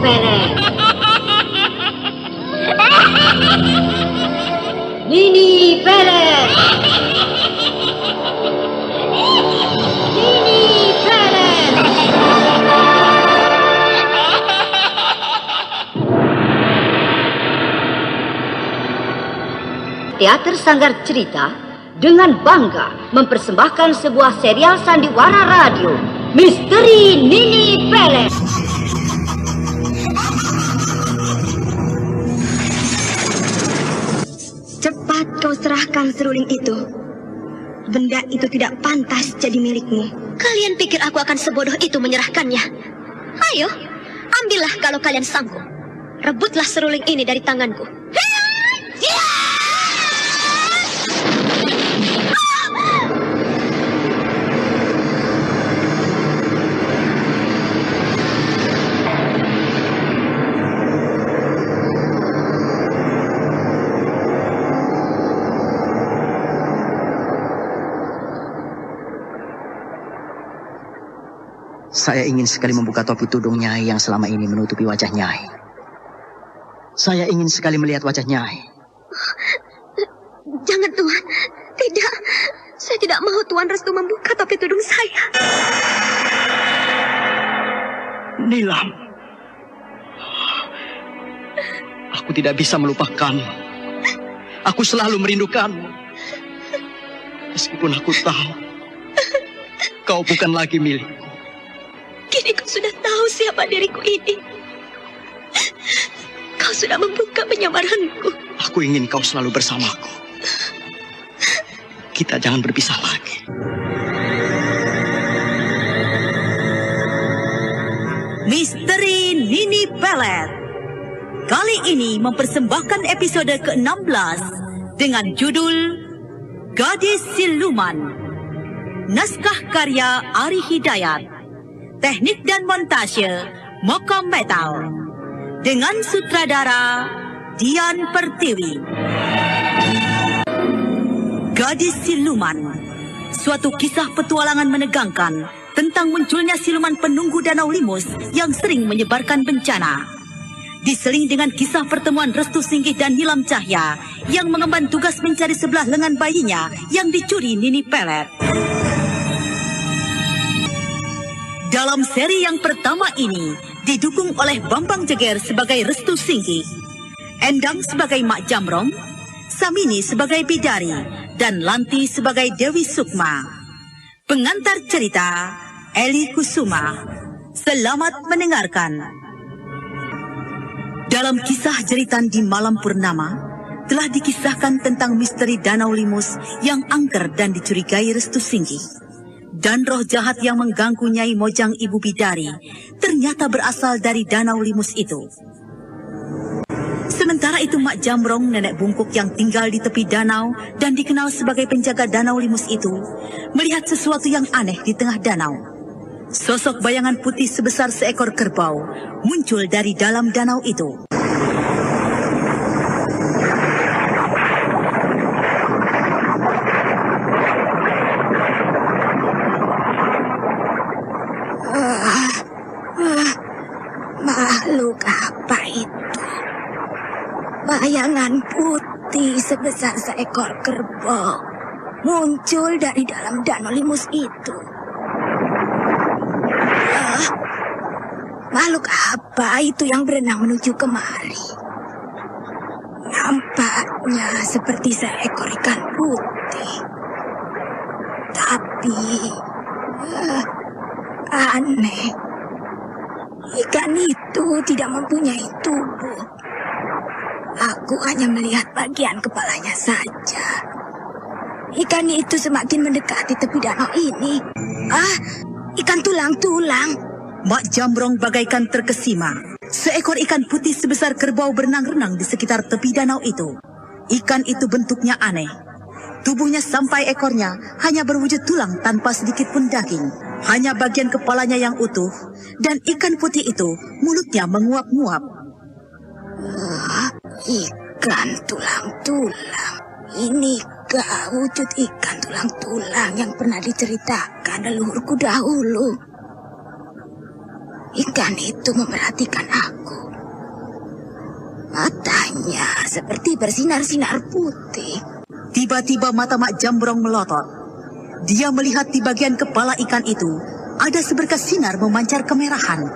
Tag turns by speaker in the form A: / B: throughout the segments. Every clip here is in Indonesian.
A: Pelet. Nini Pelet. Nini Pelet. Teater Sanggar Cerita dengan bangga mempersembahkan sebuah serial sandiwara radio, Misteri Nini Pelet.
B: Cepat kau serahkan seruling itu. Benda itu tidak pantas jadi milikmu.
C: Kalian pikir aku akan sebodoh itu menyerahkannya? Ayo, ambillah kalau kalian sanggup. Rebutlah seruling ini dari tanganku.
D: Saya ingin sekali membuka topi tudung Nyai yang selama ini menutupi wajah Nyai. Saya ingin sekali melihat wajah Nyai.
C: Jangan, Tuan. Tidak. Saya tidak mau Tuan Restu membuka topi tudung saya.
D: Nilam. Aku tidak bisa melupakanmu. Aku selalu merindukanmu. Meskipun aku tahu kau bukan lagi milikku.
C: Kini kau sudah tahu siapa diriku ini. Kau sudah membuka penyamaranku.
D: Aku ingin kau selalu bersamaku. Kita jangan berpisah lagi.
E: Misteri Nini Pelet. Kali ini mempersembahkan episode ke-16 dengan judul Gadis Siluman. Naskah karya Ari Hidayat. Teknik dan montase Mokam Metal. Dengan sutradara Dian Pertiwi. Gadis Siluman. Suatu kisah petualangan menegangkan tentang munculnya siluman penunggu Danau Limus yang sering menyebarkan bencana. Diseling dengan kisah pertemuan Restu Singgih dan Nilam Cahya yang mengemban tugas mencari sebelah lengan bayinya yang dicuri Nini Pelet. Dalam seri yang pertama ini, didukung oleh Bambang Jeger sebagai Restu Singgih, Endang sebagai Mak Jamrong, Samini sebagai Bidari, dan Lanti sebagai Dewi Sukma. Pengantar cerita, Eli Kusuma. Selamat mendengarkan. Dalam kisah jeritan di Malam Purnama, telah dikisahkan tentang misteri Danau Limus yang angker dan dicurigai Restu Singgih. Dan roh jahat yang mengganggu Nyai Mojang Ibu Bidari ternyata berasal dari Danau Limus itu. Sementara itu Mak Jamrong, nenek bungkuk yang tinggal di tepi danau dan dikenal sebagai penjaga Danau Limus itu, melihat sesuatu yang aneh di tengah danau. Sosok bayangan putih sebesar seekor kerbau muncul dari dalam danau itu.
B: Makhluk apa itu? Bayangan putih sebesar seekor kerbau muncul dari dalam Danau Limus itu. Makhluk apa itu yang berenang menuju kemari? Nampaknya seperti seekor ikan putih. Tapi aneh. Ikan itu tidak mempunyai tubuh. Aku hanya melihat bagian kepalanya saja. Ikan itu semakin mendekati tepi danau ini. Ikan tulang-tulang.
E: Mak Jamrong bagaikan terkesima. Seekor ikan putih sebesar kerbau berenang-renang di sekitar tepi danau itu. Ikan itu bentuknya aneh. Tubuhnya sampai ekornya hanya berwujud tulang tanpa sedikit pun daging. Hanya bagian kepalanya yang utuh. Dan ikan putih itu mulutnya menguap-nguap.
B: Ikan tulang-tulang. Inikah wujud ikan tulang-tulang yang pernah diceritakan leluhurku dahulu? Ikan itu memperhatikan aku. Matanya seperti bersinar-sinar putih.
E: Tiba-tiba mata Mak Jambrong melotot. Dia melihat di bagian kepala ikan itu ada seberkas sinar memancar kemerahan.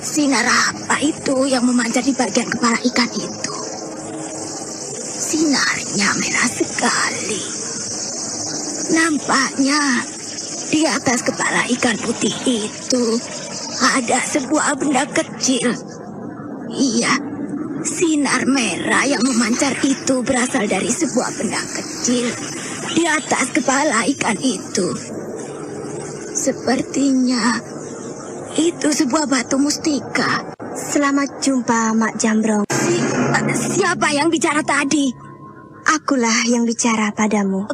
B: Sinar apa itu yang memancar di bagian kepala ikan itu? Sinarnya merah sekali. Nampaknya di atas kepala ikan putih itu ada sebuah benda kecil. Iya, sinar merah yang memancar itu berasal dari sebuah benda kecil di atas kepala ikan itu. Sepertinya itu sebuah batu mustika.
F: Selamat jumpa, Mak Jambrong.
B: Siapa yang bicara tadi?
F: Akulah yang bicara padamu.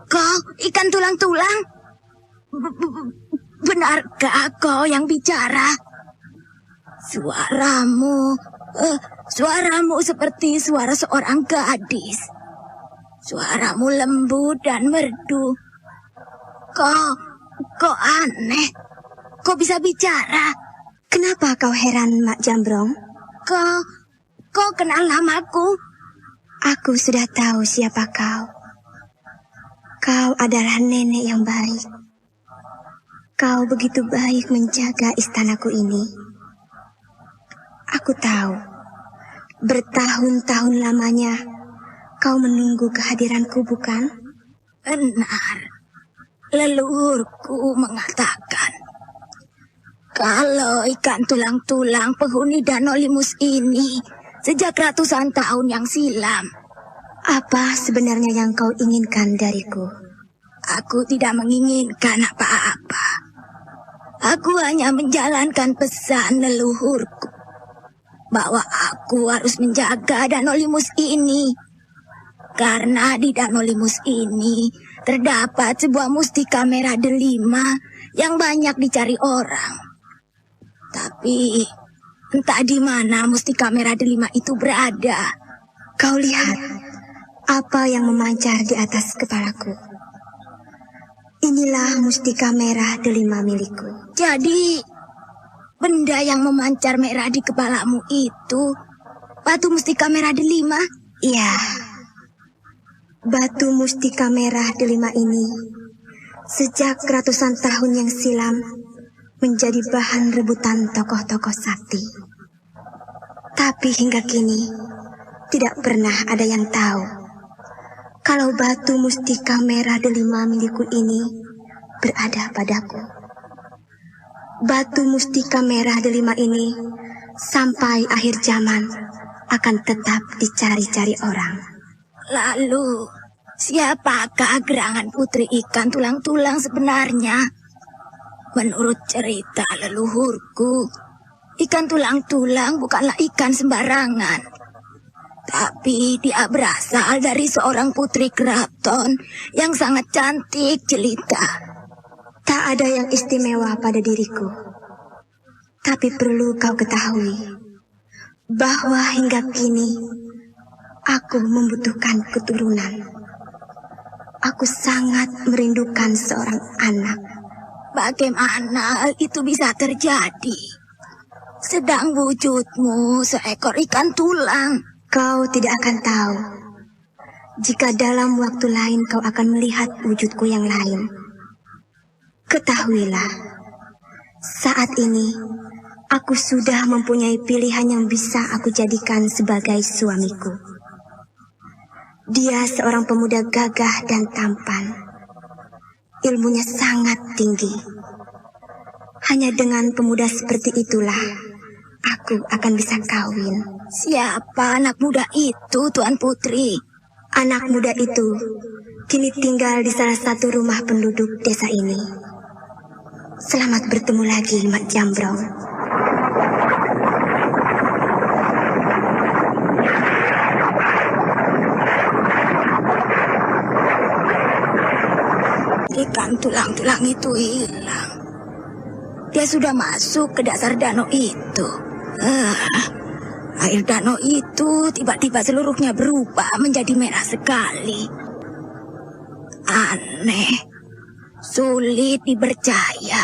B: Kau ikan tulang-tulang? Benarkah kau yang bicara? Suaramu seperti suara seorang gadis. Suaramu lembut dan merdu. Kau aneh. Kau bisa bicara.
F: Kenapa kau heran, Mak Jambrong?
B: Kau kenal namaku?
F: Aku sudah tahu siapa kau. Kau adalah nenek yang baik. Kau begitu baik menjaga istanaku ini. Aku tahu, bertahun-tahun lamanya kau menunggu kehadiranku, bukan?
B: Benar. Leluhurku mengatakan, kalau ikan tulang-tulang penghuni Danau Limus ini sejak ratusan tahun yang silam.
F: Apa sebenarnya yang kau inginkan dariku?
B: Aku tidak menginginkan apa-apa. Aku hanya menjalankan pesan leluhurku bahwa aku harus menjaga Danau Limus ini. Karena di Danau Limus ini terdapat sebuah mustika merah delima yang banyak dicari orang. Tapi entah di mana mustika merah delima itu berada.
F: Kau lihat apa yang memancar di atas kepalaku. Inilah mustika merah delima milikku.
B: Jadi, benda yang memancar merah di kepalamu itu batu mustika merah delima?
F: Iya. Batu mustika merah delima ini sejak ratusan tahun yang silam menjadi bahan rebutan tokoh-tokoh sakti. Tapi hingga kini tidak pernah ada yang tahu kalau batu mustika merah delima milikku ini berada padaku. Batu mustika merah delima ini sampai akhir zaman akan tetap dicari-cari orang.
B: Lalu, siapakah gerangan putri ikan tulang-tulang sebenarnya? Menurut cerita leluhurku, ikan tulang-tulang bukanlah ikan sembarangan. Tapi dia berasal dari seorang putri keraton yang sangat cantik jelita.
F: Tak ada yang istimewa pada diriku. Tapi perlu kau ketahui bahwa hingga kini aku membutuhkan keturunan. Aku sangat merindukan seorang anak.
B: Bagaimana itu bisa terjadi? Sedang wujudmu seekor ikan tulang.
F: Kau tidak akan tahu jika dalam waktu lain kau akan melihat wujudku yang lain. Ketahuilah, saat ini aku sudah mempunyai pilihan yang bisa aku jadikan sebagai suamiku. Dia seorang pemuda gagah dan tampan. Ilmunya sangat tinggi. Hanya dengan pemuda seperti itulah aku akan bisa kawin.
B: Siapa anak muda itu, Tuan Putri?
F: Anak muda itu kini tinggal di salah satu rumah penduduk desa ini. Selamat bertemu lagi, Mak Jambrong.
B: Ikan tulang-tulang itu hilang. Dia sudah masuk ke dasar danau itu. Air danau itu tiba-tiba seluruhnya berubah menjadi merah sekali. Aneh, sulit dipercaya.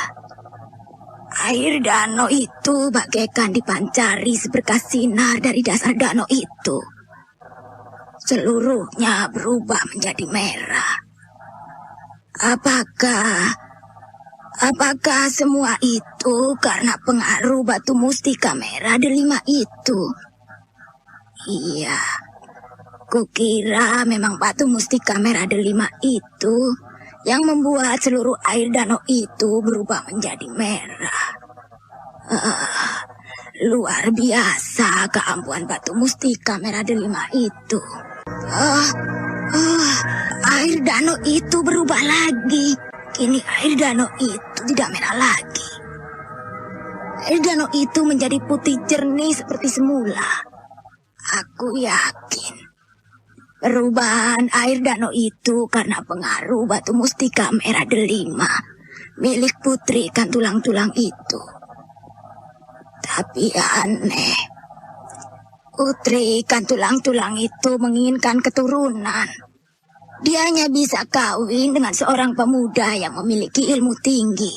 B: Air danau itu bagaikan dipancari seberkas sinar dari dasar danau itu. Seluruhnya berubah menjadi merah. Apakah semua itu karena pengaruh batu mustika merah delima itu? Iya, kukira memang batu mustika merah delima itu yang membuat seluruh air danau itu berubah menjadi merah. Luar biasa keampuhan batu mustika merah delima itu. Air danau itu berubah lagi. Kini air danau itu tidak merah lagi. Air danau itu menjadi putih jernih seperti semula. Aku yakin perubahan air danau itu karena pengaruh batu mustika merah delima milik putri ikan tulang-tulang itu. Tapi aneh, putri ikan tulang-tulang itu menginginkan keturunan. Dia hanya bisa kawin dengan seorang pemuda yang memiliki ilmu tinggi.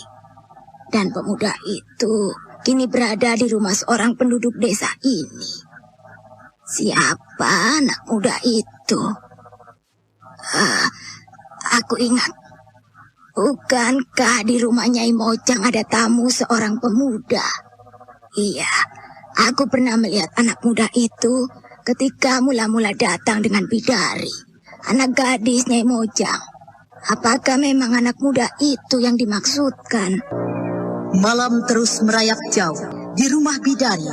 B: Dan pemuda itu kini berada di rumah seorang penduduk desa ini. Siapa anak muda itu? Aku ingat. Bukankah di rumah Nyai Mojang ada tamu seorang pemuda? Iya, aku pernah melihat anak muda itu ketika mula-mula datang dengan bidari. Anak gadis Nyai Mojang. Apakah memang anak muda itu yang dimaksudkan?
E: Malam terus merayap jauh. Di rumah bidari,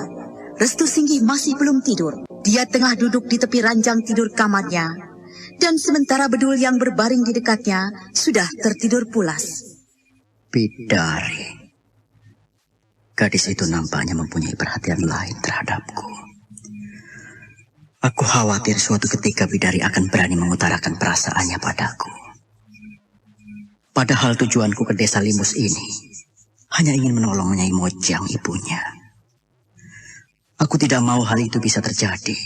E: Restu Singgih masih belum tidur. Dia tengah duduk di tepi ranjang tidur kamarnya. Dan sementara Bedul yang berbaring di dekatnya sudah tertidur pulas.
D: Bidari. Gadis itu nampaknya mempunyai perhatian lain terhadapku. Aku khawatir suatu ketika Bidari akan berani mengutarakan perasaannya padaku. Padahal tujuanku ke desa Limus ini hanya ingin menolong Nyai Mojang ibunya. Aku tidak mau hal itu bisa terjadi.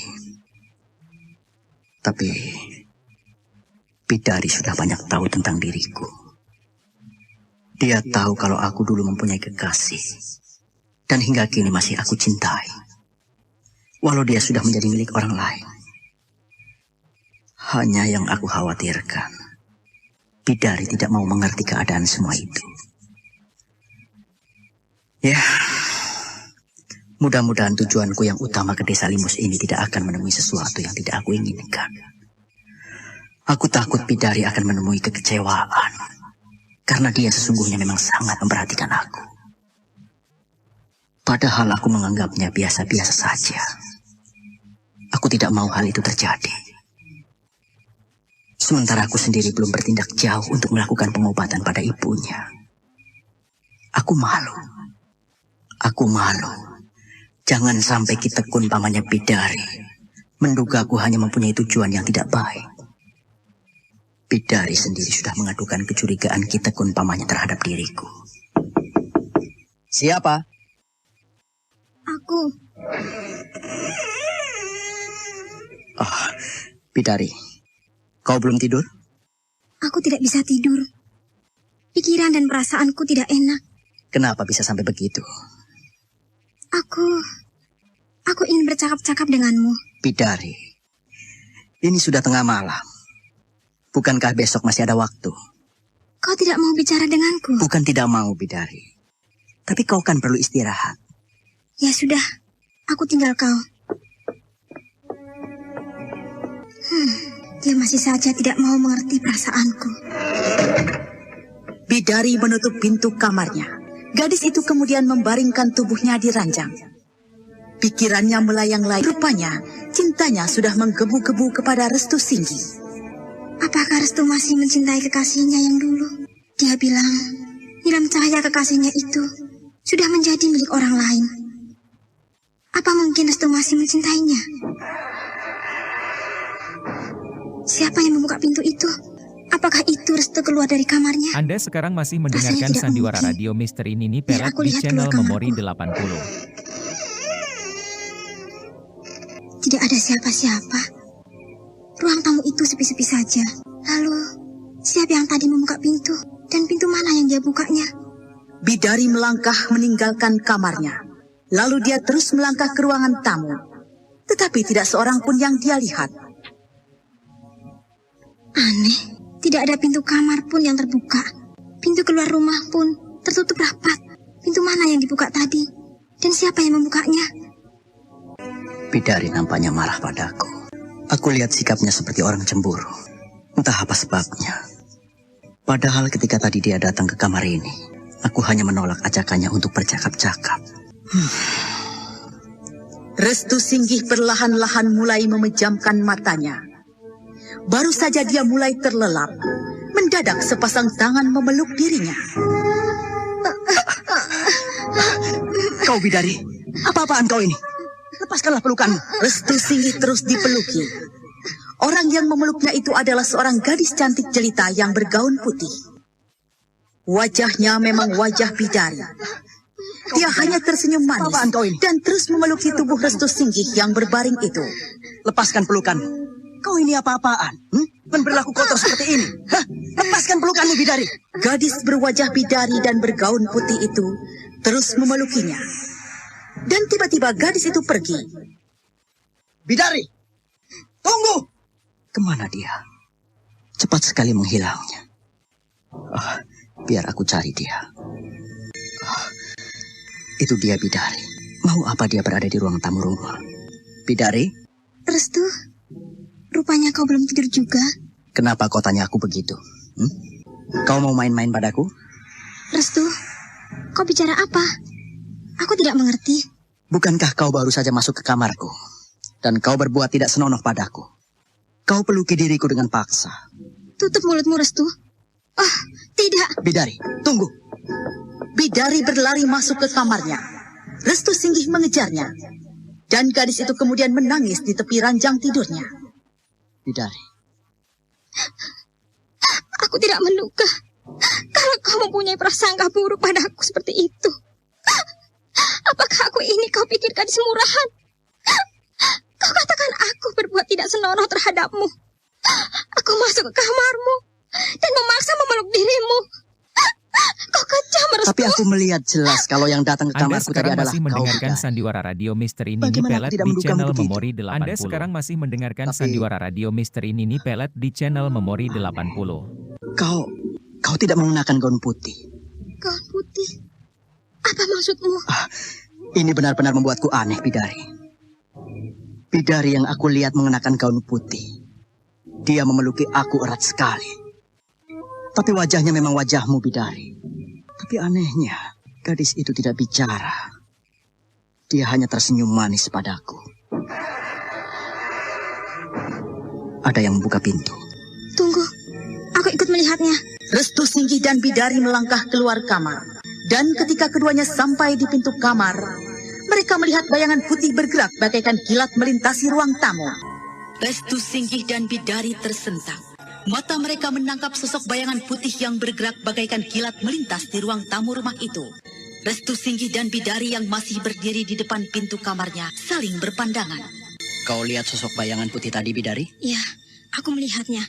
D: Tapi Bidari sudah banyak tahu tentang diriku. Dia tahu kalau aku dulu mempunyai kekasih. Dan hingga kini masih aku cintai. Walau dia sudah menjadi milik orang lain. Hanya yang aku khawatirkan, Bidari tidak mau mengerti keadaan semua itu. Ya, mudah-mudahan tujuanku yang utama ke desa Limus ini tidak akan menemui sesuatu yang tidak aku inginkan. Aku takut Bidari akan menemui kekecewaan, karena dia sesungguhnya memang sangat memperhatikan aku. Padahal aku menganggapnya biasa-biasa saja. Aku tidak mau hal itu terjadi. Sementara aku sendiri belum bertindak jauh untuk melakukan pengobatan pada ibunya. Aku malu. Aku malu. Jangan sampai Kitekun pamannya Bidari menduga aku hanya mempunyai tujuan yang tidak baik. Bidari sendiri sudah mengadukan kecurigaan Kitekun pamannya terhadap diriku. Siapa?
F: Aku.
D: Bidari, kau belum tidur?
F: Aku tidak bisa tidur. Pikiran dan perasaanku tidak enak.
D: Kenapa bisa sampai begitu?
F: Aku ingin bercakap-cakap denganmu.
D: Bidari, ini sudah tengah malam. Bukankah besok masih ada waktu?
F: Kau tidak mau bicara denganku?
D: Bukan tidak mau, Bidari. Tapi kau kan perlu istirahat.
F: Ya sudah, aku tinggal kau. Dia masih saja tidak mau mengerti perasaanku.
E: Bidari menutup pintu kamarnya. Gadis itu kemudian membaringkan tubuhnya di ranjang. Pikirannya melayang-layang. Rupanya, cintanya sudah menggebu-gebu kepada Restu Singgih.
F: Apakah Restu masih mencintai kekasihnya yang dulu? Dia bilang, Nilam Cahaya kekasihnya itu sudah menjadi milik orang lain. Apa mungkin Restu masih mencintainya? Siapa yang membuka pintu itu? Apakah itu Restu keluar dari kamarnya?
G: Anda sekarang masih mendengarkan
F: Rasanya tidak
G: Sandiwara
F: mungkin.
G: Radio Misteri Nini
F: Biar
G: Pelet
F: aku
G: di
F: lihat
G: channel
F: keluar
G: Memori
F: kamarku.
G: 80.
F: ada siapa-siapa. Ruang tamu itu sepi-sepi saja. Lalu, siapa yang tadi membuka pintu? Dan pintu mana yang dia bukanya?
E: Bidari melangkah meninggalkan kamarnya. Lalu dia terus melangkah ke ruangan tamu. Tetapi tidak seorang pun yang dia lihat.
F: Aneh, tidak ada pintu kamar pun yang terbuka. Pintu keluar rumah pun tertutup rapat. Pintu mana yang dibuka tadi? Dan siapa yang membukanya?
D: Bidari nampaknya marah padaku. Aku lihat sikapnya seperti orang cemburu. Entah apa sebabnya. Padahal ketika tadi dia datang ke kamar ini, aku hanya menolak ajakannya untuk bercakap-cakap.
E: Restu Singgih perlahan-lahan mulai memejamkan matanya. Baru saja dia mulai terlelap. Mendadak sepasang tangan memeluk dirinya.
D: Kau Bidari, apa-apaan kau ini? Lepaskanlah pelukanmu.
E: Restu Singgih terus dipeluki. Orang yang memeluknya itu adalah seorang gadis cantik jelita yang bergaun putih. Wajahnya memang wajah Bidari. Dia hanya tersenyum manis dan terus memeluki tubuh Restu Singgih yang berbaring itu.
D: Lepaskan pelukanmu. Kau ini apa-apaan? Berlaku kotor seperti ini. Hah? Lepaskan pelukanmu Bidari.
E: Gadis berwajah bidari dan bergaun putih itu terus memelukinya. Dan tiba-tiba gadis itu pergi.
D: Bidari, tunggu! Kemana dia? Cepat sekali menghilangnya. Biar aku cari dia. Itu dia Bidari. Mau apa dia berada di ruang tamu rumah? Bidari?
F: Restu, rupanya kau belum tidur juga.
D: Kenapa kau tanya aku begitu? Kau mau main-main padaku?
F: Restu, kau bicara apa? Aku tidak mengerti.
D: Bukankah kau baru saja masuk ke kamarku? Dan kau berbuat tidak senonoh padaku. Kau peluki diriku dengan paksa.
F: Tutup mulutmu, Restu. Tidak.
D: Bidari, tunggu.
E: Bidari berlari masuk ke kamarnya. Restu Singgih mengejarnya. Dan gadis itu kemudian menangis di tepi ranjang tidurnya.
D: Bidari.
F: Aku tidak menduga kalau kau mempunyai prasangka buruk padaku seperti itu. Apakah aku ini kau pikir gadis murahan? Kau katakan aku berbuat tidak senonoh terhadapmu. Aku masuk ke kamarmu dan memaksa memeluk dirimu. Kau kejam, Restu.
D: Tapi aku melihat jelas kalau yang datang ke kamarku tadi adalah
G: masih
D: kau.
G: mendengarkan Sandiwara Radio Misteri Nini Pelet di channel Memori 80. Anda sekarang masih mendengarkan Sandiwara Radio Misteri Nini Pelet di channel Memori 80.
D: Kau tidak mengenakan gaun putih.
F: Gaun putih? Apa maksudmu?
D: Ini benar-benar membuatku aneh, Bidari. Bidari yang aku lihat mengenakan gaun putih. Dia memeluki aku erat sekali. Tapi wajahnya memang wajahmu, Bidari. Tapi anehnya, gadis itu tidak bicara. Dia hanya tersenyum manis padaku. Ada yang membuka pintu.
F: Tunggu, aku ikut melihatnya.
E: Restu Singgih dan Bidari melangkah keluar kamar. Dan ketika keduanya sampai di pintu kamar, mereka melihat bayangan putih bergerak bagaikan kilat melintasi ruang tamu. Restu Singgih dan Bidari tersentak. Mata mereka menangkap sosok bayangan putih yang bergerak bagaikan kilat melintas di ruang tamu rumah itu. Restu Singgih dan Bidari yang masih berdiri di depan pintu kamarnya saling berpandangan.
D: Kau lihat sosok bayangan putih tadi, Bidari?
F: Ya, aku melihatnya.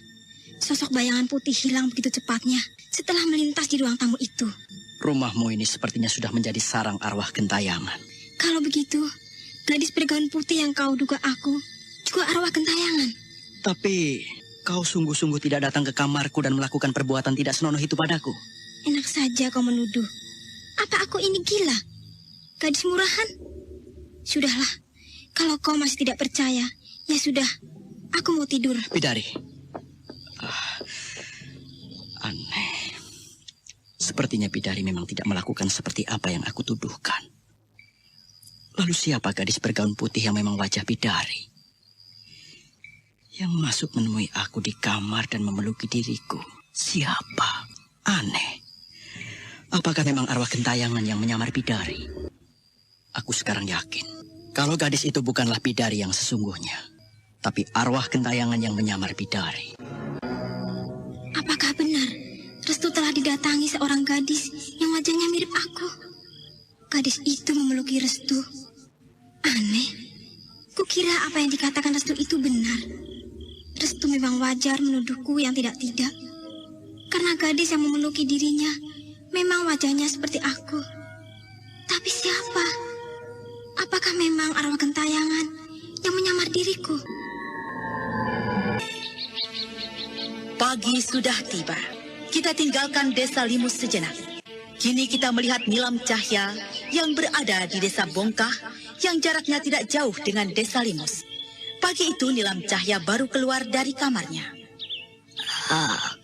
F: Sosok bayangan putih hilang begitu cepatnya setelah melintas di ruang tamu itu.
D: Rumahmu ini sepertinya sudah menjadi sarang arwah gentayangan.
F: Kalau begitu, gadis bergaun putih yang kau duga aku juga arwah gentayangan.
D: Tapi kau sungguh-sungguh tidak datang ke kamarku dan melakukan perbuatan tidak senonoh itu padaku.
F: Enak saja kau menuduh. Apa aku ini gila? Gadis murahan? Sudahlah, kalau kau masih tidak percaya, ya sudah, aku mau tidur.
D: Bidari. Aneh. Sepertinya Bidari memang tidak melakukan seperti apa yang aku tuduhkan. Lalu siapa gadis bergaun putih yang memang wajah Bidari? Yang masuk menemui aku di kamar dan memeluki diriku. Siapa? Aneh. Apakah memang arwah gentayangan yang menyamar Bidari? Aku sekarang yakin kalau gadis itu bukanlah Bidari yang sesungguhnya, tapi arwah gentayangan yang menyamar Bidari.
F: Apakah benar Restu telah didatangi seorang gadis yang wajahnya mirip aku? Gadis itu memeluki Restu. Aneh. Kukira apa yang dikatakan Restu itu benar. Restu memang wajar menuduhku yang tidak-tidak. Karena gadis yang memeluki dirinya memang wajahnya seperti aku. Tapi siapa? Apakah memang arwah gentayangan yang menyamar diriku?
E: Pagi sudah tiba. Kita tinggalkan desa Limus sejenak. Kini kita melihat Nilam Cahya yang berada di desa Bongkah yang jaraknya tidak jauh dengan desa Limus. Pagi itu Nilam Cahya baru keluar dari kamarnya.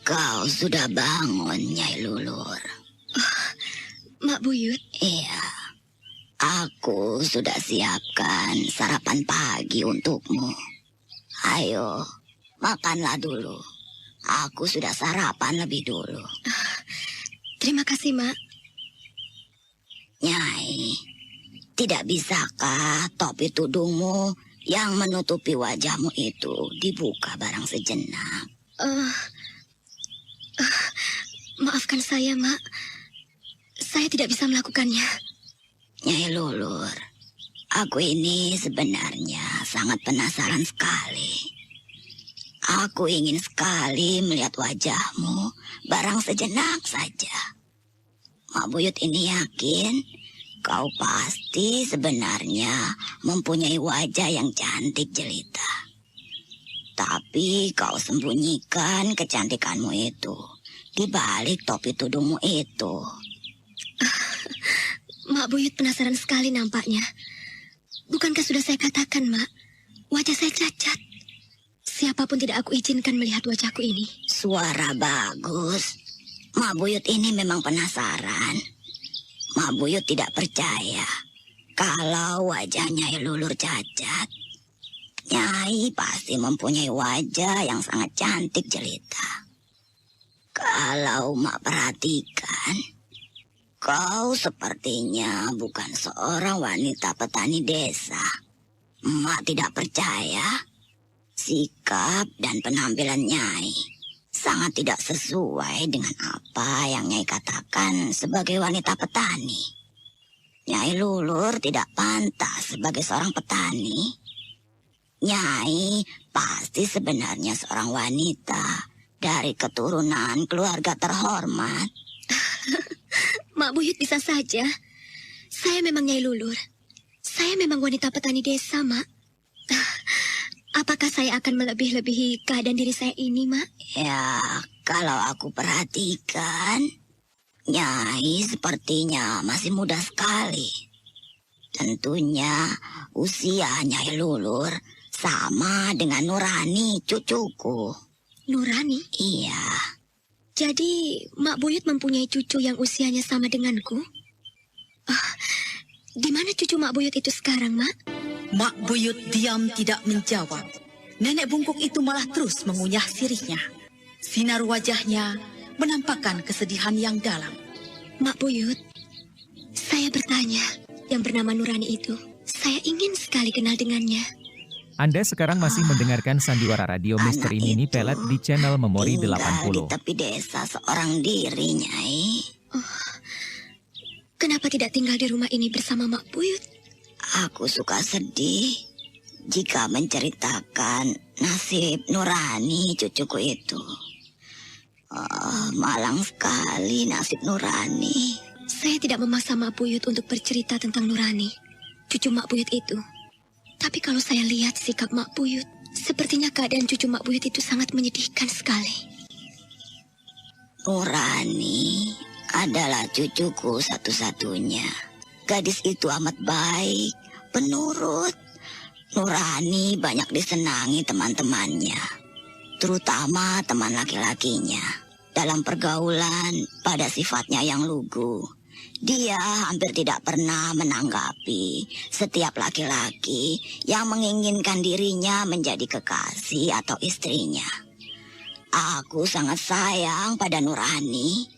B: Kau sudah bangun, Nyai Lulur.
F: Mak Buyut.
B: Iya, aku sudah siapkan sarapan pagi untukmu. Ayo, makanlah dulu. Aku sudah sarapan lebih dulu.
F: Terima kasih, Mak.
B: Nyai, tidak bisakah topi tudungmu yang menutupi wajahmu itu dibuka barang sejenak?
F: Maafkan saya, Mak. Saya tidak bisa melakukannya.
B: Nyai Lulur, aku ini sebenarnya sangat penasaran sekali. Aku ingin sekali melihat wajahmu barang sejenak saja. Mak Buyut ini yakin kau pasti sebenarnya mempunyai wajah yang cantik jelita. Tapi kau sembunyikan kecantikanmu itu di balik topi tudungmu itu.
F: Mak Buyut penasaran sekali nampaknya. Bukankah sudah saya katakan, Mak? Wajah saya cacat. Siapapun tidak aku izinkan melihat wajahku ini.
B: Suara bagus. Mak Buyut ini memang penasaran. Mak Buyut tidak percaya kalau wajah Nyai Lulur cacat. Nyai pasti mempunyai wajah yang sangat cantik jelita. Kalau Mak perhatikan, kau sepertinya bukan seorang wanita petani desa. Mak tidak percaya. Sikap dan penampilan Nyai sangat tidak sesuai dengan apa yang Nyai katakan sebagai wanita petani. Nyai Lulur tidak pantas sebagai seorang petani. Nyai pasti sebenarnya seorang wanita dari keturunan keluarga terhormat.
F: Mak Buyut bisa saja. Saya memang Nyai Lulur. Saya memang wanita petani desa, Mak. Apakah saya akan melebih-lebihi keadaan diri saya ini, Mak?
B: Ya, kalau aku perhatikan, Nyai sepertinya masih muda sekali. Tentunya usia Nyai Lulur sama dengan Nurani, cucuku.
F: Nurani?
B: Iya.
F: Jadi, Mak Buyut mempunyai cucu yang usianya sama denganku? Di mana cucu Mak Buyut itu sekarang, Mak?
E: Mak Buyut diam tidak menjawab. Nenek bungkuk itu malah terus mengunyah sirihnya. Sinar wajahnya menampakkan kesedihan yang dalam.
F: Mak Buyut, saya bertanya, yang bernama Nurani itu, saya ingin sekali kenal dengannya.
G: Anda sekarang masih mendengarkan Sandiwara Radio Misteri Nini Pelet di channel Memori
B: Tinggal
G: 80.
B: di tepi desa seorang diri, Nyai.
F: Kenapa tidak tinggal di rumah ini bersama Mak Buyut?
B: Aku suka sedih jika menceritakan nasib Nurani, cucuku itu. Malang sekali nasib Nurani.
F: Saya tidak memaksa Mak Buyut untuk bercerita tentang Nurani, cucu Mak Buyut itu. Tapi kalau saya lihat sikap Mak Buyut, sepertinya keadaan cucu Mak Buyut itu sangat menyedihkan sekali.
B: Nurani adalah cucuku satu-satunya. Gadis itu amat baik, penurut. Nurani banyak disenangi teman-temannya, terutama teman laki-lakinya. Dalam pergaulan, pada sifatnya yang lugu, dia hampir tidak pernah menanggapi setiap laki-laki yang menginginkan dirinya menjadi kekasih atau istrinya. Aku sangat sayang pada Nurani,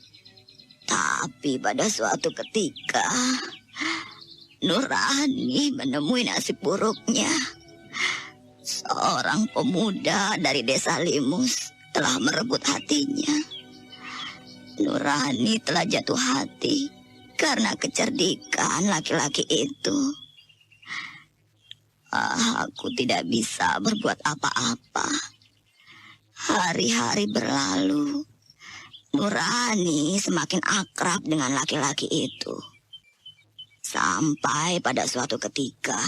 B: tapi pada suatu ketika Nurani menemui nasib buruknya. Seorang pemuda dari desa Limus telah merebut hatinya. Nurani telah jatuh hati karena kecerdikan laki-laki itu. Aku tidak bisa berbuat apa-apa. Hari-hari berlalu. Nurani semakin akrab dengan laki-laki itu. Sampai pada suatu ketika,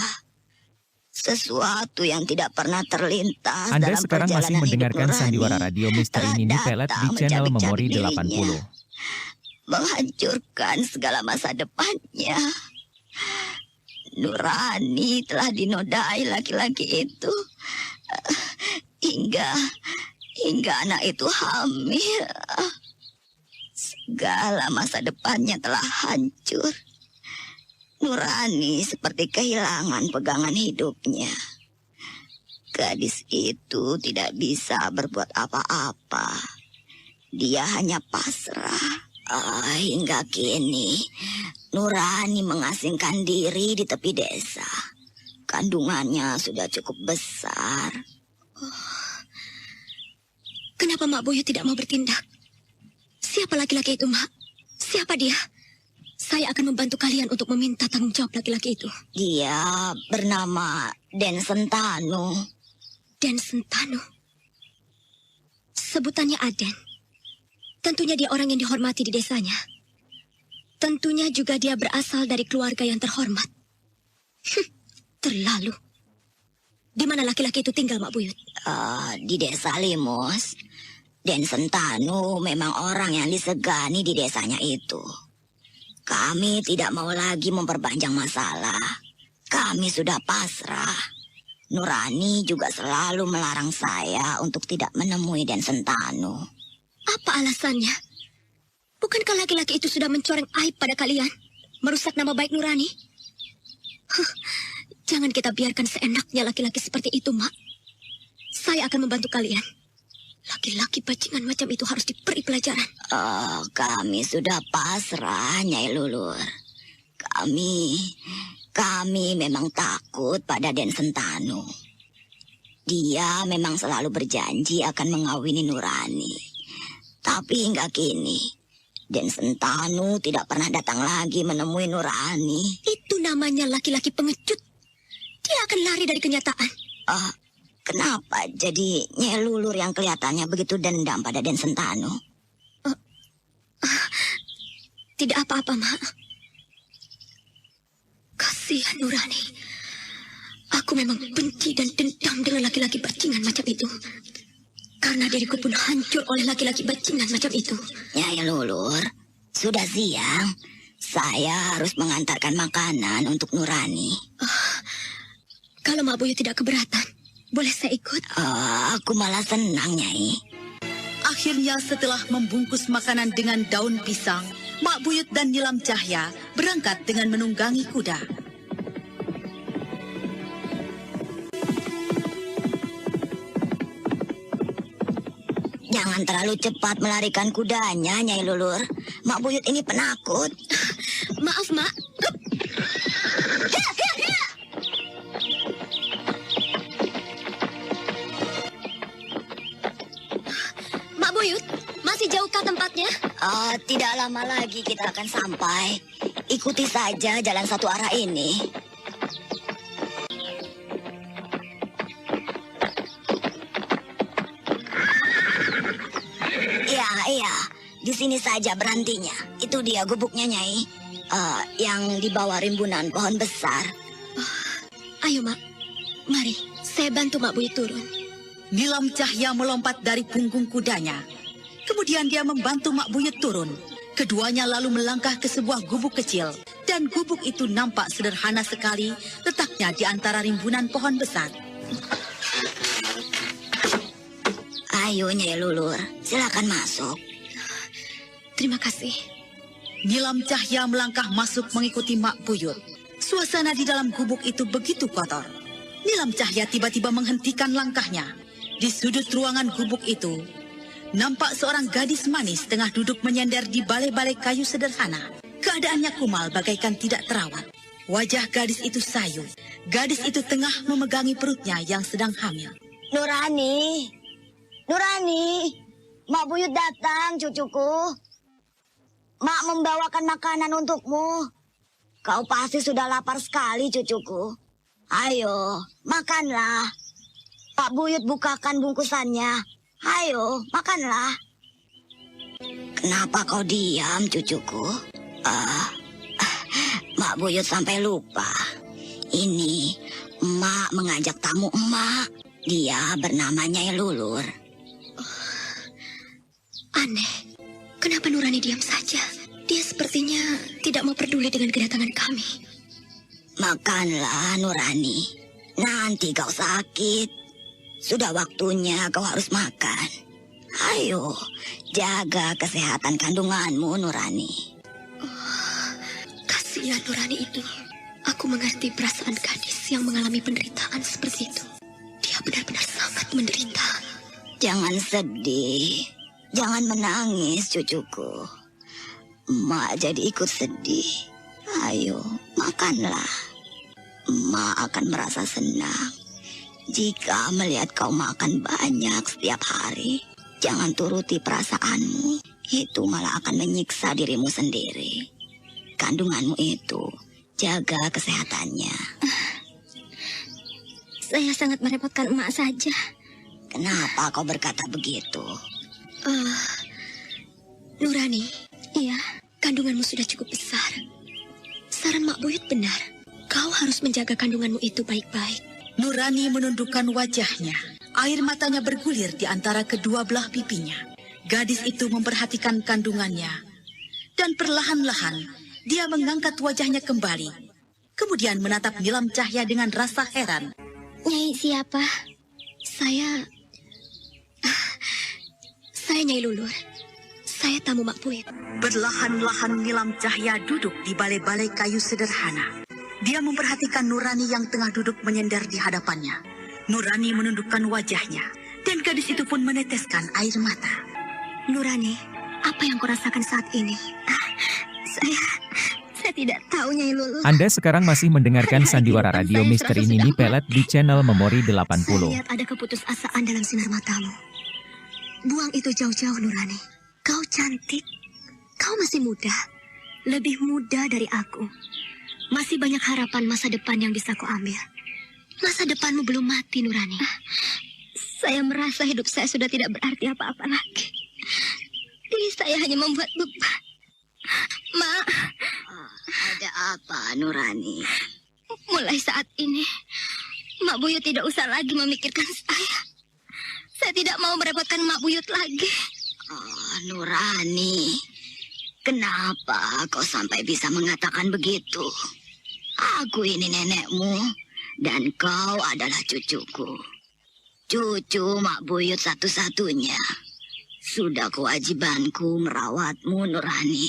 B: sesuatu yang tidak pernah terlintas
G: Anda
B: dalam
G: sekarang masih
B: perjalanan
G: mendengarkan
B: hidup
G: Sandiwara
B: Nurani
G: Radio Misteri
B: telah
G: Nini Pelet di
B: datang
G: channel
B: mencabik-cabik
G: Memori
B: dirinya,
G: 80.
B: menghancurkan segala masa depannya. Nurani telah dinodai laki-laki itu hingga anak itu hamil. Segala masa depannya telah hancur. Nurani seperti kehilangan pegangan hidupnya. Gadis itu tidak bisa berbuat apa-apa. Dia hanya pasrah. Hingga kini, Nurani mengasingkan diri di tepi desa. Kandungannya sudah cukup besar.
C: Kenapa Mak Buyut tidak mau bertindak? Siapa laki-laki itu, Mak? Siapa dia? Saya akan membantu kalian untuk meminta tanggung jawab laki-laki itu.
B: Dia bernama Den Sentanu.
C: Den Sentanu? Sebutannya Aden. Tentunya dia orang yang dihormati di desanya. Tentunya juga dia berasal dari keluarga yang terhormat. Terlalu. Di mana laki-laki itu tinggal, Mak Buyut?
B: Di desa Limus. Den Sentanu memang orang yang disegani di desanya itu. Kami tidak mau lagi memperpanjang masalah. Kami sudah pasrah. Nurani juga selalu melarang saya untuk tidak menemui Den Sentanu.
C: Apa alasannya? Bukankah laki-laki itu sudah mencoreng aib pada kalian? Merusak nama baik Nurani? Jangan kita biarkan seenaknya laki-laki seperti itu, Mak. Saya akan membantu kalian. Laki-laki bajingan macam itu harus diberi pelajaran.
B: Kami sudah pasrah, Nyai Lulur. Kami memang takut pada Den Sentanu. Dia memang selalu berjanji akan mengawini Nurani. Tapi hingga kini, Den Sentanu tidak pernah datang lagi menemui Nurani.
C: Itu namanya laki-laki pengecut. Dia akan lari dari kenyataan.
B: Kenapa jadi Nyai Lulur yang kelihatannya begitu dendam pada Den Sentanu?
C: Tidak apa-apa, Mak. Kasihan Nurani. Aku memang benci dan dendam dengan laki-laki bajingan macam itu. Karena diriku pun hancur oleh laki-laki bajingan macam itu.
B: Nyai Lulur, sudah siang. Saya harus mengantarkan makanan untuk Nurani.
C: Kalau Mak Buyut tidak keberatan, boleh saya ikut?
B: Aku malah senang, Nyai.
E: Akhirnya setelah membungkus makanan dengan daun pisang, Mak Buyut dan Nilam Cahya berangkat dengan menunggangi kuda.
B: Jangan terlalu cepat melarikan kudanya, Nyai Lulur. Mak Buyut ini penakut.
C: Maaf, Mak. Mak Buyut, masih jauhkah tempatnya?
B: Tidak lama lagi kita akan sampai. Ikuti saja jalan satu arah ini. Iya, di sini saja berhentinya. Itu dia gubuknya, Nyai. Yang di bawah rimbunan pohon besar.
C: Ayo, Mak. Mari, saya bantu Mak Buyut turun.
E: Nilam Cahya melompat dari punggung kudanya. Kemudian dia membantu Mak Buyut turun. Keduanya lalu melangkah ke sebuah gubuk kecil. Dan gubuk itu nampak sederhana sekali, letaknya di antara rimbunan pohon besar.
B: Ayo, Nyai Lulur, silakan masuk.
C: Terima kasih.
E: Nilam Cahya melangkah masuk mengikuti Mak Buyut. Suasana di dalam gubuk itu begitu kotor. Nilam Cahya tiba-tiba menghentikan langkahnya. Di sudut ruangan gubuk itu, nampak seorang gadis manis tengah duduk menyender di balai-balai kayu sederhana. Keadaannya kumal bagaikan tidak terawat. Wajah gadis itu sayu. Gadis itu tengah memegangi perutnya yang sedang hamil.
B: Nurani, Mak Buyut datang, cucuku. Mak membawakan makanan untukmu. Kau pasti sudah lapar sekali, cucuku. Ayo, makanlah. Pak Buyut bukakan bungkusannya. Ayo, makanlah. Kenapa kau diam, cucuku? Mak Buyut sampai lupa. Ini Emak mengajak tamu Emak. Dia bernama Nyai Lulur.
C: Aneh, kenapa Nurani diam saja? Dia sepertinya tidak mau peduli dengan kedatangan kami.
B: Makanlah, Nurani. Nanti kau sakit. Sudah waktunya kau harus makan. Ayo, jaga kesehatan kandunganmu, Nurani.
C: Kasihan Nurani itu. Aku mengerti perasaan gadis yang mengalami penderitaan seperti itu. Dia benar-benar sangat menderita.
B: Jangan sedih. Jangan menangis, cucuku. Emak jadi ikut sedih. Ayo, makanlah. Emak akan merasa senang jika melihat kau makan banyak setiap hari. Jangan turuti perasaanmu. Itu malah akan menyiksa dirimu sendiri. Kandunganmu itu, jaga kesehatannya.
F: Saya sangat merepotkan emak saja.
B: Kenapa kau berkata begitu?
C: Nurani,
F: Iya,
C: kandunganmu sudah cukup besar. Saran Mak Buyut benar. Kau harus menjaga kandunganmu itu baik-baik.
E: Nurani menundukkan wajahnya. Air matanya bergulir di antara kedua belah pipinya. Gadis itu memperhatikan kandungannya. Dan perlahan-lahan, dia mengangkat wajahnya kembali. Kemudian menatap Nilam Cahya dengan rasa heran.
F: Nyai siapa?
C: Saya Nyai Lulur. Saya tamu Mak Buyut.
E: Perlahan-lahan Nilam Cahya duduk di balai-balai kayu sederhana. Dia memperhatikan Nurani yang tengah duduk menyender di hadapannya. Nurani menundukkan wajahnya, dan gadis itu pun meneteskan air mata.
C: Nurani, apa yang kau rasakan saat ini?
F: Saya tidak tahu, Nyai Lulu.
G: Anda sekarang masih mendengarkan Sandiwara Radio Misteri Nini Pelet di channel Memori 80.
C: Saya lihat ada keputusasaan dalam sinar matamu. Buang itu jauh-jauh, Nurani. Kau cantik. Kau masih muda. Lebih muda dari aku. Masih banyak harapan masa depan yang bisa kau ambil. Masa depanmu belum mati, Nurani.
F: Saya merasa hidup saya sudah tidak berarti apa-apa lagi. Diri saya hanya membuat beban. Ma,
B: Ada apa, Nurani?
F: mulai saat ini, Mak Buyut tidak usah lagi memikirkan saya. Saya tidak mau merepotkan Mak Buyut lagi.
B: Oh, Nurani. Kenapa kau sampai bisa mengatakan begitu? Aku ini nenekmu. Dan kau adalah cucuku. Cucu Mak Buyut satu-satunya. Sudah kewajibanku merawatmu, Nurani.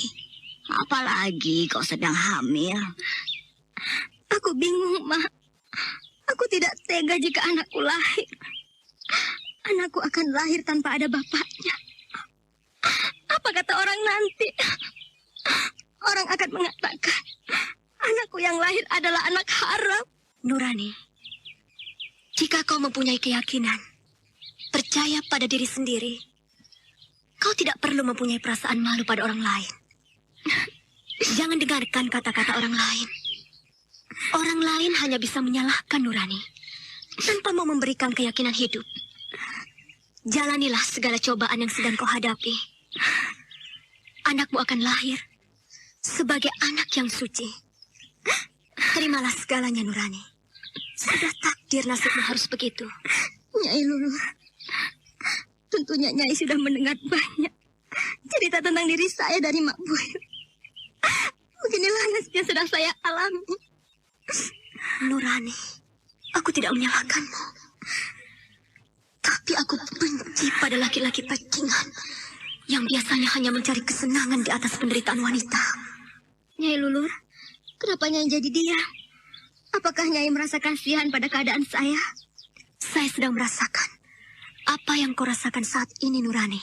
B: Apalagi kau sedang hamil.
F: Aku bingung, Mak. Aku tidak tega jika anakku lahir. Anakku akan lahir tanpa ada bapaknya. Apa kata orang nanti? Orang akan mengatakan, anakku yang lahir adalah anak haram.
C: Nurani, jika kau mempunyai keyakinan, percaya pada diri sendiri, kau tidak perlu mempunyai perasaan malu pada orang lain. Jangan dengarkan kata-kata orang lain. Orang lain hanya bisa menyalahkan Nurani tanpa mau memberikan keyakinan hidup. Jalanilah segala cobaan yang sedang kau hadapi. Anakmu akan lahir sebagai anak yang suci. Terimalah segalanya, Nurani. Sudah takdir nasibmu harus begitu.
F: Nyai Lulu, tentunya Nyai sudah mendengar banyak cerita tentang diri saya dari Mak Buyut. Beginilah nasib yang sedang saya alami.
C: Nurani, aku tidak menyalahkanmu. Tapi aku benci pada laki-laki bajingan yang biasanya hanya mencari kesenangan di atas penderitaan wanita.
F: Nyai Lulur, kenapa Nyai jadi diam? Apakah Nyai merasa kasihan pada keadaan saya?
C: Saya sedang merasakan apa yang kau rasakan saat ini, Nurani.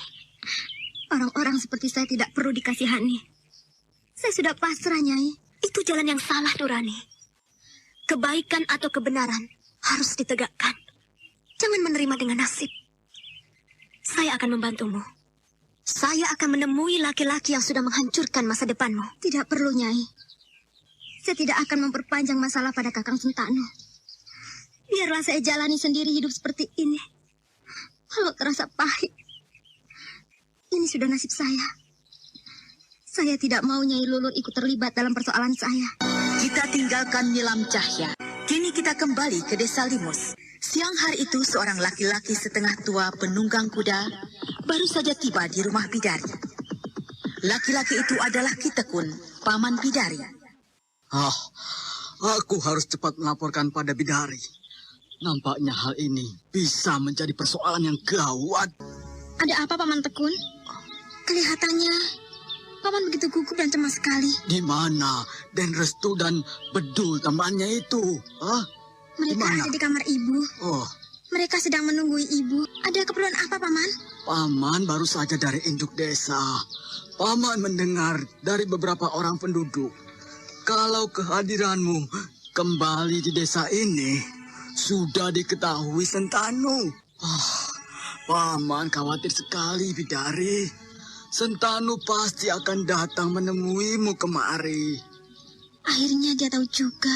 F: Orang-orang seperti saya tidak perlu dikasihani. Saya sudah pasrah, Nyai.
C: Itu jalan yang salah, Nurani. Kebaikan atau kebenaran harus ditegakkan. Jangan menerima dengan nasib. Saya akan membantumu. Saya akan menemui laki-laki yang sudah menghancurkan masa depanmu.
F: Tidak perlu, Nyai. Saya tidak akan memperpanjang masalah pada Kakang Sentano.
B: Biarlah saya jalani sendiri hidup seperti ini. Kalau terasa pahit, ini sudah nasib saya. Saya tidak mau Nyai Lulur ikut terlibat dalam persoalan saya.
E: Kita tinggalkan Nilam Cahya. Kini kita kembali ke desa Limus. Siang hari itu seorang laki-laki setengah tua penunggang kuda baru saja tiba di rumah Bidari. Laki-laki itu adalah Ki Tekun, paman Bidari.
H: Aku harus cepat melaporkan pada Bidari. Nampaknya hal ini bisa menjadi persoalan yang gawat.
B: Ada apa, Paman Tekun? Kelihatannya Paman begitu gugup dan cemas sekali.
H: Di mana Den Restu dan Bedul temannya itu?
B: Mereka ada di kamar ibu.
H: Oh,
B: Mereka sedang menunggu ibu. Ada keperluan apa, Paman?
H: Paman baru saja dari induk desa. Paman mendengar dari beberapa orang penduduk kalau kehadiranmu kembali di desa ini sudah diketahui Sentanu. Paman khawatir sekali, Bidari. Sentanu pasti akan datang menemuimu kemari.
B: Akhirnya dia tahu juga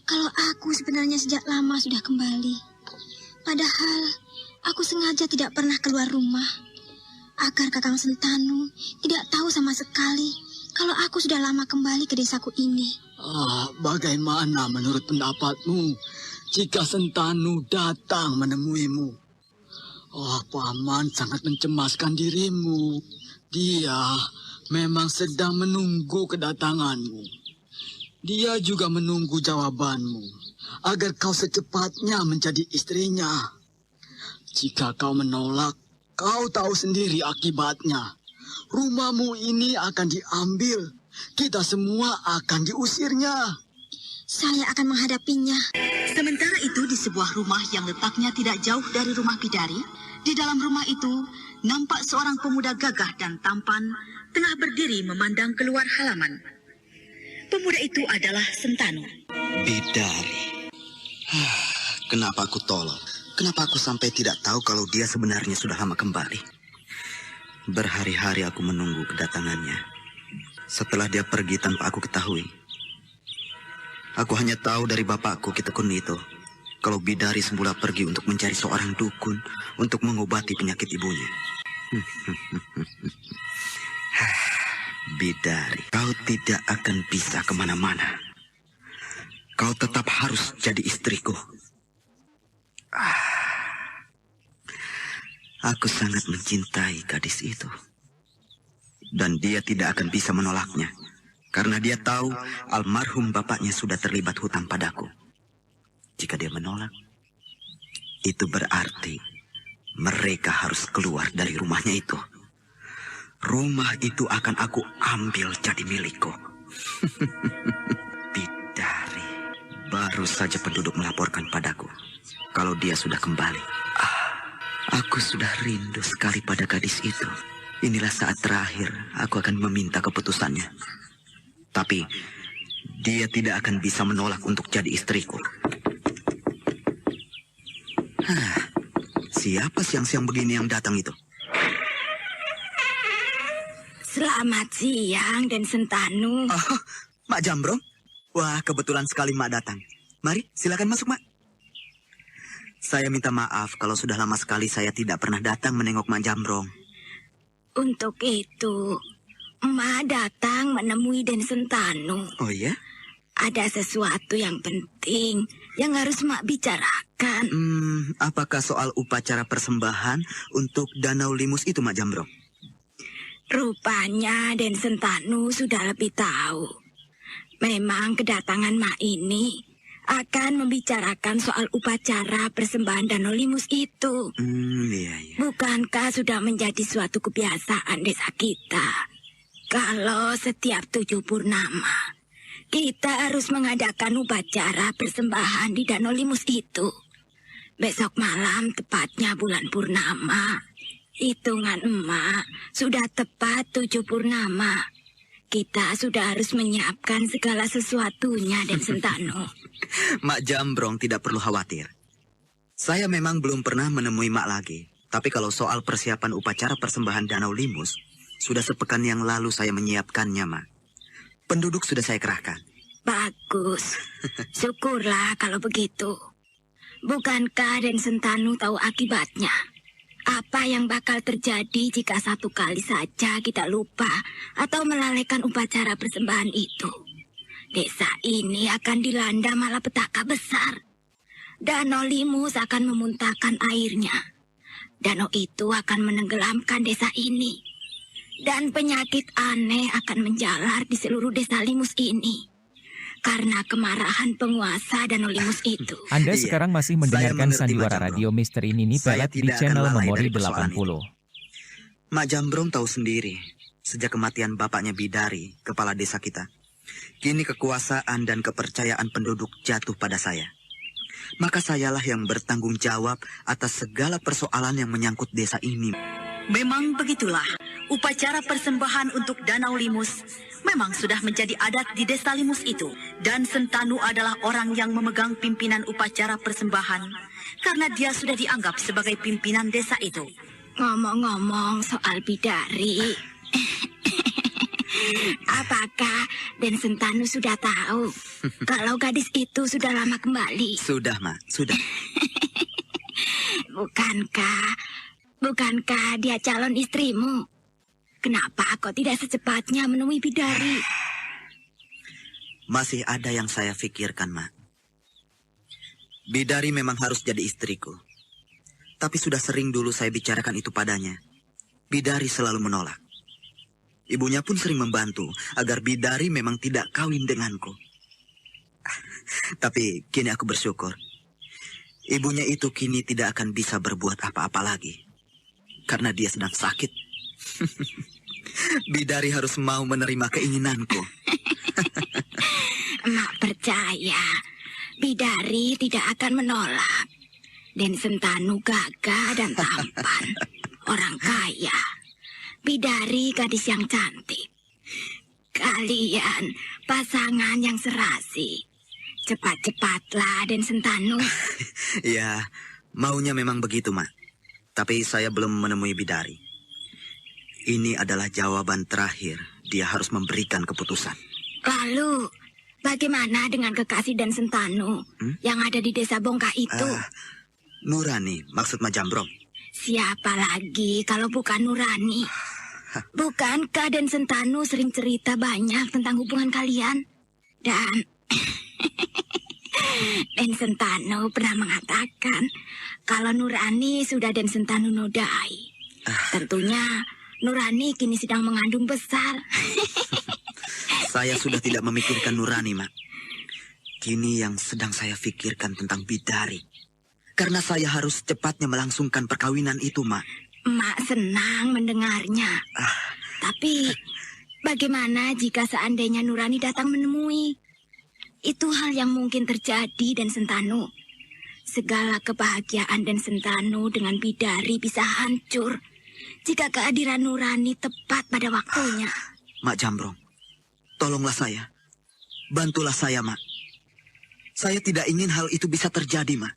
B: kalau aku sebenarnya sejak lama sudah kembali. Padahal aku sengaja tidak pernah keluar rumah agar Kakang Sentanu tidak tahu sama sekali kalau aku sudah lama kembali ke desaku ini.
H: Bagaimana menurut pendapatmu jika Sentanu datang menemuimu? Paman sangat mencemaskan dirimu. Dia memang sedang menunggu kedatanganmu. Dia juga menunggu jawabanmu agar kau secepatnya menjadi istrinya. Jika kau menolak, kau tahu sendiri akibatnya. Rumahmu ini akan diambil. Kita semua akan diusirnya.
B: Saya akan menghadapinya.
E: Sementara itu di sebuah rumah yang letaknya tidak jauh dari rumah Bidari, di dalam rumah itu nampak seorang pemuda gagah dan tampan tengah berdiri memandang keluar halaman. Pemuda itu adalah Sentanu.
I: Bidari. Kenapa aku tolol? Kenapa aku sampai tidak tahu kalau dia sebenarnya sudah lama kembali? Berhari-hari aku menunggu kedatangannya. Setelah dia pergi tanpa aku ketahui. Aku hanya tahu dari bapakku Ki Tekun itu kalau Bidari semula pergi untuk mencari seorang dukun untuk mengobati penyakit ibunya. Bidari, kau tidak akan bisa kemana-mana. Kau tetap harus jadi istriku. Aku sangat mencintai gadis itu. Dan dia tidak akan bisa menolaknya. Karena dia tahu almarhum bapaknya sudah terlibat hutang padaku. Jika dia menolak, itu berarti mereka harus keluar dari rumahnya itu. Rumah itu akan aku ambil jadi milikku. Bidari. Baru saja penduduk melaporkan padaku kalau dia sudah kembali. Aku sudah rindu sekali pada gadis itu. Inilah saat terakhir aku akan meminta keputusannya. Tapi dia tidak akan bisa menolak untuk jadi istriku. Siapa siang-siang begini yang datang itu?
B: Selamat siang, Den Sentanu.
I: Mak Jambrong. Wah, kebetulan sekali Mak datang. Mari, silakan masuk, Mak. Saya minta maaf kalau sudah lama sekali saya tidak pernah datang menengok Mak Jambrong.
B: Untuk itu, Emak datang menemui Den Sentanu.
I: Oh iya?
B: Ada sesuatu yang penting yang harus Mak bicarakan.
I: Apakah soal upacara persembahan untuk Danau Limus itu, Mak Jambrong?
B: Rupanya Den Sentanu sudah lebih tahu. Memang kedatangan Mak ini akan membicarakan soal upacara persembahan Danau Limus itu.
I: Iya.
B: Bukankah sudah menjadi suatu kebiasaan desa kita? Kalau setiap 7 purnama, kita harus mengadakan upacara persembahan di Danau Limus itu. Besok malam tepatnya bulan purnama. Hitungan emak sudah tepat 7 purnama. Kita sudah harus menyiapkan segala sesuatunya, Den Sentanu.
I: Mak Jambrong tidak perlu khawatir. Saya memang belum pernah menemui Mak lagi. Tapi kalau soal persiapan upacara persembahan Danau Limus, sudah sepekan yang lalu saya menyiapkannya, Mak. Penduduk sudah saya kerahkan.
B: Bagus. Syukurlah kalau begitu. Bukankah Den Sentanu tahu akibatnya? Apa yang bakal terjadi jika satu kali saja kita lupa atau melalaikan upacara persembahan itu? Desa ini akan dilanda malapetaka besar. Danau Limus akan memuntahkan airnya. Danau itu akan menenggelamkan desa ini. Dan penyakit aneh akan menjalar di seluruh desa Limus ini. Karena kemarahan penguasa Danau Limus itu.
G: Anda sekarang masih mendengarkan sandiwara radio Misteri Nini Pelet di channel Memori 80.
I: Mak Jambrong tahu sendiri, sejak kematian bapaknya Bidari, kepala desa kita, kini kekuasaan dan kepercayaan penduduk jatuh pada saya. Maka sayalah yang bertanggung jawab atas segala persoalan yang menyangkut desa ini.
E: Memang begitulah, upacara persembahan untuk Danau Limus memang sudah menjadi adat di desa Limus itu. Dan Sentanu adalah orang yang memegang pimpinan upacara persembahan karena dia sudah dianggap sebagai pimpinan desa itu.
B: Ngomong-ngomong soal Bidari, apakah Den Sentanu sudah tahu kalau gadis itu sudah lama kembali?
I: Sudah, Mak, sudah.
B: Bukankah dia calon istrimu? Kenapa kau tidak secepatnya menemui Bidari?
I: Masih ada yang saya pikirkan, Mak. Bidari memang harus jadi istriku. Tapi sudah sering dulu saya bicarakan itu padanya. Bidari selalu menolak. Ibunya pun sering membantu agar Bidari memang tidak kawin denganku. Tapi kini aku bersyukur. Ibunya itu kini tidak akan bisa berbuat apa-apa lagi. Karena dia sedang sakit. Bidari harus mau menerima keinginanku.
B: Mak percaya Bidari tidak akan menolak. Den Sentanu gagah dan tampan. Orang kaya. Bidari gadis yang cantik. Kalian pasangan yang serasi. Cepat-cepatlah Den Sentanu.
I: Ya, maunya memang begitu, Mak. Tapi saya belum menemui Bidari. Ini adalah jawaban terakhir. Dia harus memberikan keputusan.
B: Lalu, bagaimana dengan kekasih Dan Sentanu yang ada di desa Bongkah itu?
I: Nurani, maksud Mak Jambrong.
B: Siapa lagi kalau bukan Nurani? Bukankah Dan Sentanu sering cerita banyak tentang hubungan kalian? Dan Den Sentanu pernah mengatakan kalau Nurani sudah Den Sentanu nodai. Tentunya Nurani kini sedang mengandung besar.
I: Saya sudah tidak memikirkan Nurani, Mak. Kini yang sedang saya pikirkan tentang Bidari. Karena saya harus cepatnya melangsungkan perkawinan itu, Mak.
B: Mak senang mendengarnya. Tapi bagaimana jika seandainya Nurani datang menemui? Itu hal yang mungkin terjadi Dan Sentanu. Segala kebahagiaan Dan Sentanu dengan Bidari bisa hancur jika kehadiran Nurani tepat pada waktunya.
I: Mak Jambrong, tolonglah saya. Bantulah saya, Mak. Saya tidak ingin hal itu bisa terjadi, Mak.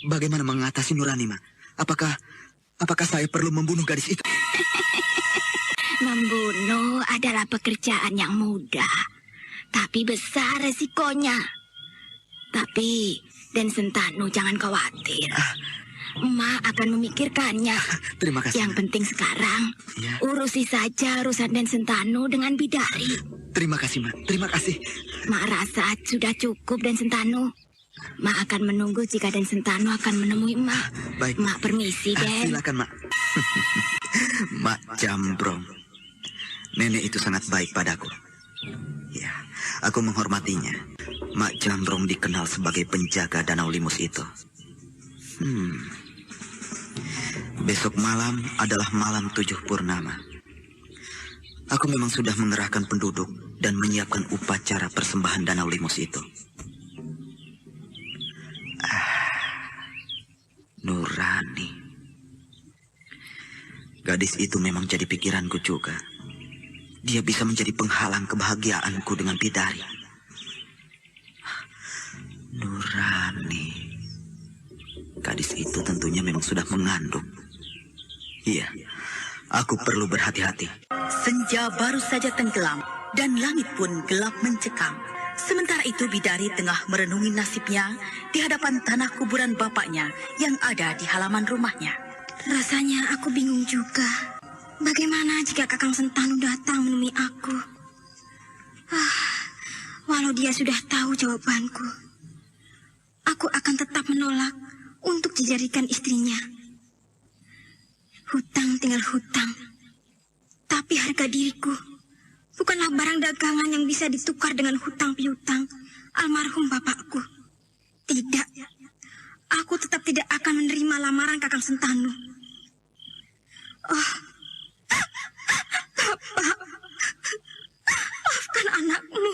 I: Bagaimana mengatasi Nurani, Mak? Apakah saya perlu membunuh gadis itu?
B: Membunuh adalah pekerjaan yang mudah, tapi besar resikonya. Tapi Dan Sentanu jangan khawatir. Emak akan memikirkannya.
I: Terima kasih.
B: Yang penting sekarang, urusi saja urusan Dan Sentanu dengan Bidari.
I: Terima kasih, Mak. Terima kasih.
B: Mak rasa sudah cukup Dan Sentanu. Mak akan menunggu jika Dan Sentanu akan menemui Mak.
I: Baik.
B: Mak permisi, Den.
I: Silakan, Mak. Mak Jambrong. Nenek itu sangat baik padaku. Ya, aku menghormatinya. Mak Jambrong dikenal sebagai penjaga Danau Limus itu. Besok malam adalah malam 7 purnama. Aku memang sudah mengerahkan penduduk dan menyiapkan upacara persembahan Danau Limus itu. Nurani. Gadis itu memang jadi pikiranku juga. Dia bisa menjadi penghalang kebahagiaanku dengan Bidari. Nurani. Gadis itu tentunya memang sudah mengandung. Iya, aku perlu berhati-hati.
E: Senja baru saja tenggelam dan langit pun gelap mencekam. Sementara itu Bidari tengah merenungi nasibnya di hadapan tanah kuburan bapaknya yang ada di halaman rumahnya.
B: Rasanya aku bingung juga. Bagaimana jika Kakang Sentanu datang menemui aku? Walau dia sudah tahu jawabanku, aku akan tetap menolak untuk dijadikan istrinya. Hutang tinggal hutang. Tapi harga diriku bukanlah barang dagangan yang bisa ditukar dengan hutang piutang almarhum bapakku. Tidak, aku tetap tidak akan menerima lamaran Kakang Sentanu. Bapak, maafkan anakmu.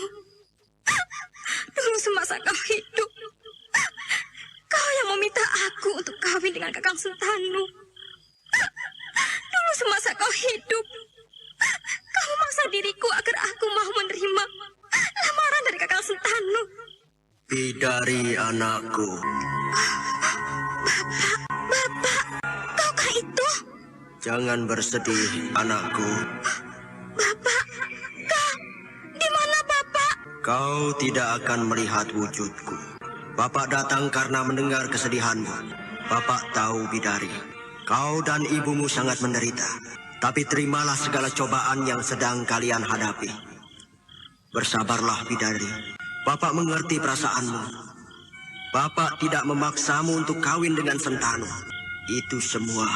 B: Dulu semasa kau hidup, kau yang meminta aku untuk kawin dengan Kakang Sentanu. Dulu semasa kau hidup, kau memaksa diriku agar aku mau menerima lamaran dari Kakang Sentanu.
J: Bidari anakku.
B: Bapak, kaukah itu?
J: Jangan bersedih, anakku.
B: Bapak, di mana Bapak?
J: Kau tidak akan melihat wujudku. Bapak datang karena mendengar kesedihanmu. Bapak tahu, Bidari, kau dan ibumu sangat menderita. Tapi terimalah segala cobaan yang sedang kalian hadapi. Bersabarlah, Bidari. Bapak mengerti perasaanmu. Bapak tidak memaksamu untuk kawin dengan Sentanu. Itu semua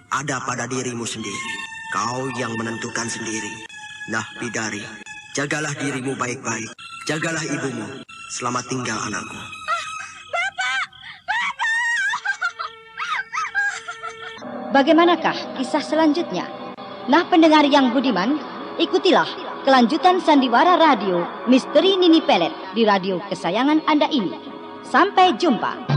J: ada pada dirimu sendiri. Kau yang menentukan sendiri. Nah, Bidari, jagalah dirimu baik-baik. Jagalah ibumu. Selamat tinggal, anakku.
A: Bagaimanakah kisah selanjutnya? Nah, pendengar yang budiman, ikutilah kelanjutan Sandiwara Radio Misteri Nini Pelet di radio kesayangan Anda ini. Sampai jumpa.